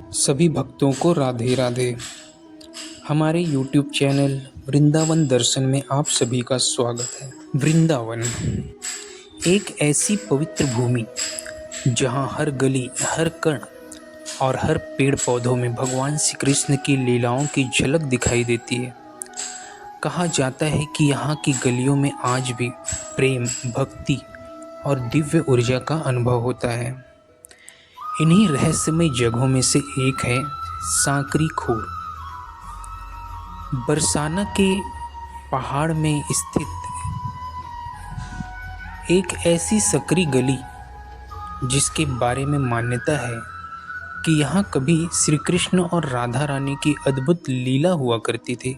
सभी भक्तों को राधे राधे। हमारे YouTube चैनल वृंदावन दर्शन में आप सभी का स्वागत है। वृंदावन एक ऐसी पवित्र भूमि जहाँ हर गली, हर कण और हर पेड़ पौधों में भगवान श्री कृष्ण की लीलाओं की झलक दिखाई देती है। कहा जाता है कि यहाँ की गलियों में आज भी प्रेम, भक्ति और दिव्य ऊर्जा का अनुभव होता है। इन्हीं रहस्यमय जगहों में से एक है सांकरी खोर। बरसाना के पहाड़ में स्थित एक ऐसी सकरी गली जिसके बारे में मान्यता है कि यहाँ कभी श्री कृष्ण और राधा रानी की अद्भुत लीला हुआ करती थी।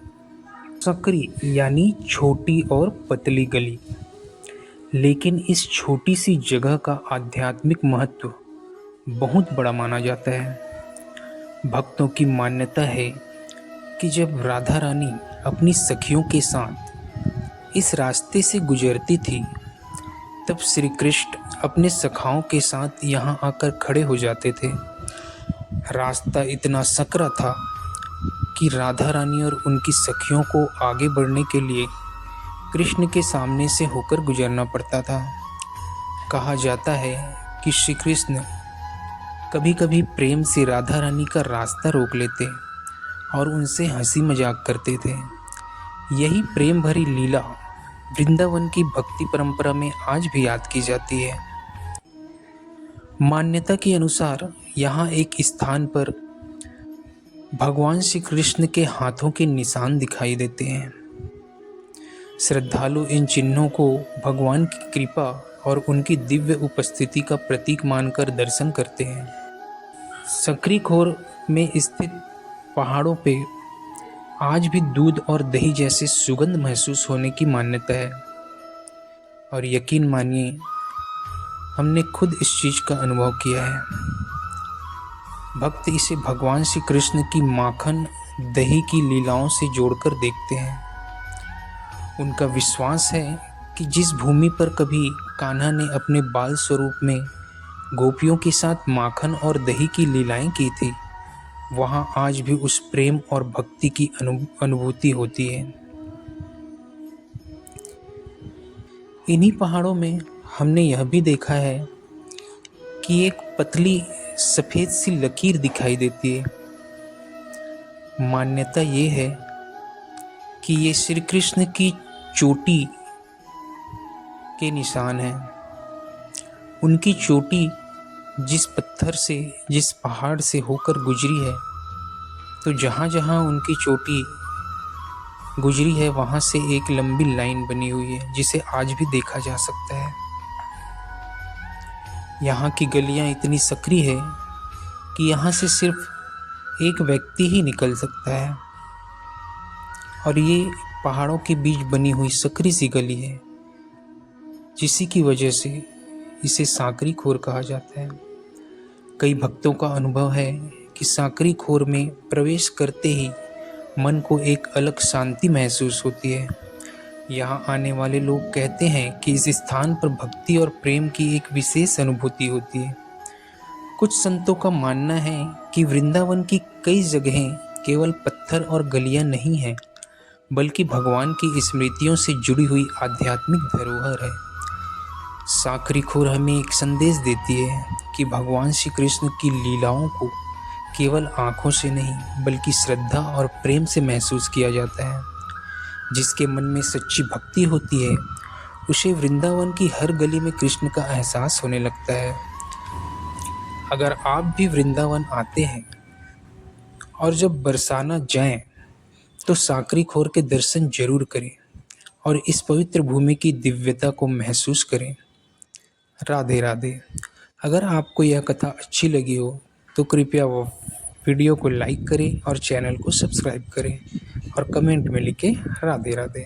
सकरी यानी छोटी और पतली गली, लेकिन इस छोटी सी जगह का आध्यात्मिक महत्व बहुत बड़ा माना जाता है। भक्तों की मान्यता है कि जब राधा रानी अपनी सखियों के साथ इस रास्ते से गुजरती थी, तब श्री कृष्ण अपने सखाओं के साथ यहाँ आकर खड़े हो जाते थे। रास्ता इतना सकरा था कि राधा रानी और उनकी सखियों को आगे बढ़ने के लिए कृष्ण के सामने से होकर गुजरना पड़ता था। कहा जाता है कि श्री कृष्ण कभी कभी प्रेम से राधा रानी का रास्ता रोक लेते और उनसे हंसी मजाक करते थे। यही प्रेम भरी लीला वृंदावन की भक्ति परंपरा में आज भी याद की जाती है। मान्यता के अनुसार यहाँ एक स्थान पर भगवान श्री कृष्ण के हाथों के निशान दिखाई देते हैं। श्रद्धालु इन चिन्हों को भगवान की कृपा और उनकी दिव्य उपस्थिति का प्रतीक मानकर दर्शन करते हैं। सकरी खोर में स्थित पहाड़ों पे आज भी दूध और दही जैसे सुगंध महसूस होने की मान्यता है, और यकीन मानिए हमने खुद इस चीज़ का अनुभव किया है। भक्त इसे भगवान श्री कृष्ण की माखन दही की लीलाओं से जोड़कर देखते हैं। उनका विश्वास है कि जिस भूमि पर कभी कान्हा ने अपने बाल स्वरूप में गोपियों के साथ माखन और दही की लीलाएं की थी, वहाँ आज भी उस प्रेम और भक्ति की अनुभूति होती है। इन्हीं पहाड़ों में हमने यह भी देखा है कि एक पतली सफ़ेद सी लकीर दिखाई देती है। मान्यता ये है कि ये श्री कृष्ण की चोटी के निशान हैं। उनकी चोटी जिस पत्थर से, जिस पहाड़ से होकर गुजरी है, तो जहाँ जहाँ उनकी चोटी गुजरी है वहाँ से एक लंबी लाइन बनी हुई है जिसे आज भी देखा जा सकता है। यहाँ की गलियाँ इतनी सकरी है कि यहाँ से सिर्फ एक व्यक्ति ही निकल सकता है, और ये पहाड़ों के बीच बनी हुई सकरी सी गली है, जिसी की वजह से इसे सांकरी खोर कहा जाता है। कई भक्तों का अनुभव है कि सांकरी खोर में प्रवेश करते ही मन को एक अलग शांति महसूस होती है। यहाँ आने वाले लोग कहते हैं कि इस स्थान पर भक्ति और प्रेम की एक विशेष अनुभूति होती है। कुछ संतों का मानना है कि वृंदावन की कई जगहें केवल पत्थर और गलियाँ नहीं हैं, बल्कि भगवान की स्मृतियों से जुड़ी हुई आध्यात्मिक धरोहर है। सांकरी खोर हमें एक संदेश देती है कि भगवान श्री कृष्ण की लीलाओं को केवल आँखों से नहीं बल्कि श्रद्धा और प्रेम से महसूस किया जाता है। जिसके मन में सच्ची भक्ति होती है, उसे वृंदावन की हर गली में कृष्ण का एहसास होने लगता है। अगर आप भी वृंदावन आते हैं और जब बरसाना जाएं, तो सांकरी खोर के दर्शन जरूर करें और इस पवित्र भूमि की दिव्यता को महसूस करें। राधे राधे। अगर आपको यह कथा अच्छी लगी हो तो कृपया वो वीडियो को लाइक करें और चैनल को सब्सक्राइब करें और कमेंट में लिखें राधे राधे।